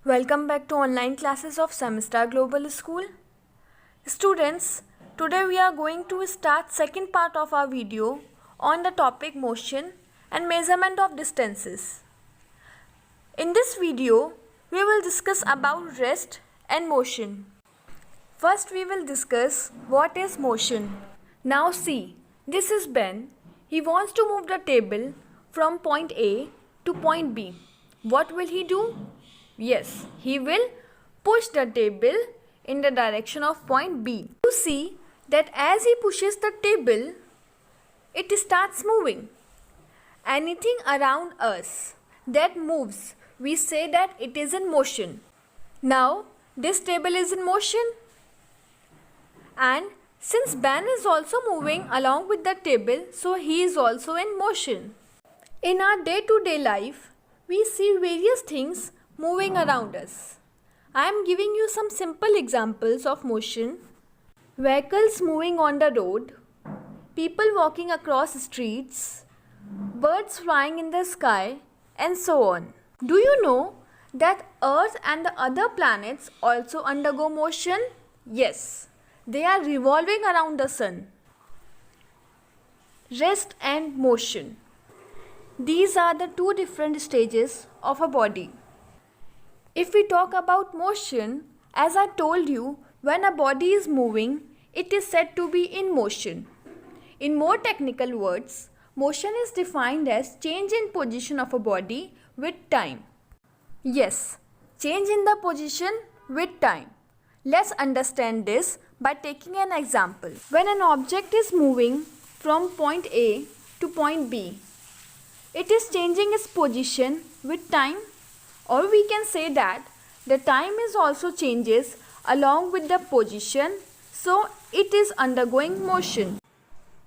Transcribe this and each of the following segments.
Welcome back to online classes of Semestar Global School. Students, today we are going to start second part of our video on the topic motion and measurement of distances. In this video, we will discuss about rest and motion. First, we will discuss what is motion. Now see, this is Ben. He wants to move the table from point A to point B. What will he do? Yes, he will push the table in the direction of point B. You see that as he pushes the table, it starts moving. Anything around us that moves, we say that it is in motion. Now, this table is in motion. And since Ben is also moving along with the table, so he is also in motion. In our day-to-day life, we see various things moving around us. I am giving you some simple examples of motion. Vehicles moving on the road, people walking across streets, birds flying in the sky, and so on. Do you know that Earth and the other planets also undergo motion? Yes, they are revolving around the sun. Rest and motion. These are the two different stages of a body. If we talk about motion, as I told you, when a body is moving, it is said to be in motion. In more technical words, motion is defined as change in position of a body with time. Yes, change in the position with time. Let's understand this by taking an example. When an object is moving from point A to point B, it is changing its position with time. Or we can say that the time is also changes along with the position, so it is undergoing motion.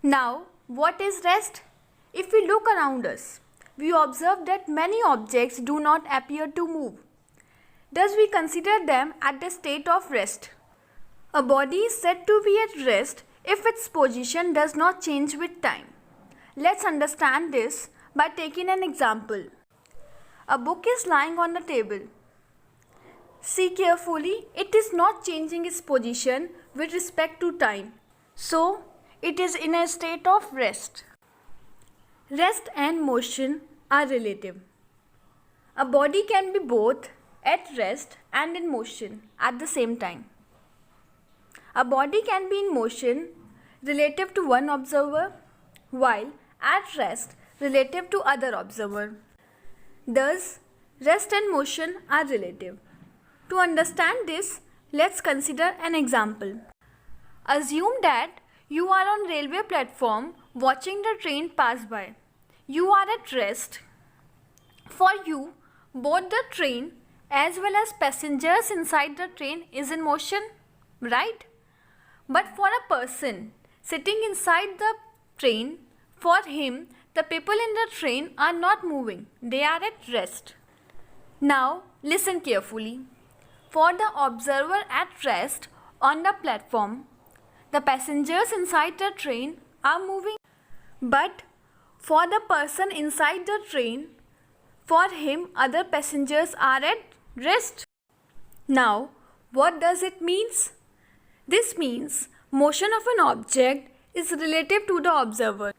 Now, what is rest? If we look around us, we observe that many objects do not appear to move. Thus, we consider them at the state of rest. A body is said to be at rest if its position does not change with time. Let's understand this by taking an example. A book is lying on the table. See carefully, it is not changing its position with respect to time. So, it is in a state of rest. Rest and motion are relative. A body can be both at rest and in motion at the same time. A body can be in motion relative to one observer, while at rest relative to other observer. Thus, rest and motion are relative. To understand this, let's consider an example. Assume that you are on railway platform watching the train pass by. You are at rest. For you, both the train as well as passengers inside the train is in motion, right? But for a person sitting inside the train, for him, the people in the train are not moving. They are at rest. Now, listen carefully. For the observer at rest on the platform, the passengers inside the train are moving. But for the person inside the train, for him, other passengers are at rest. Now, what does it mean? This means motion of an object is relative to the observer.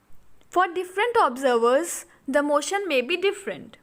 For different observers, the motion may be different.